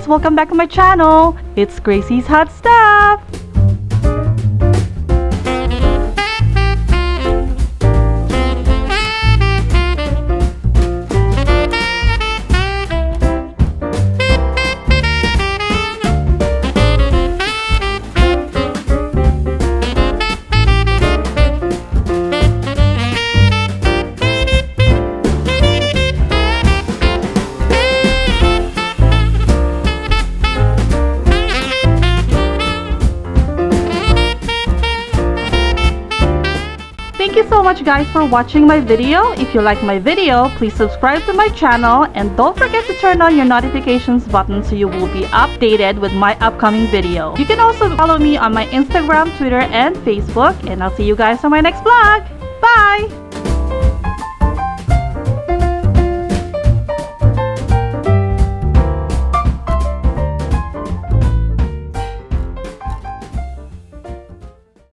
guys, welcome back to my channel. It's Gracie's Hot Stuff. Thank you so much guys for watching my video. If you like my video, please subscribe to my channel and don't forget to turn on your notifications button so you will be updated with my upcoming video. You can also follow me on my Instagram, Twitter, and Facebook, and I'll see you guys on my next vlog. Bye!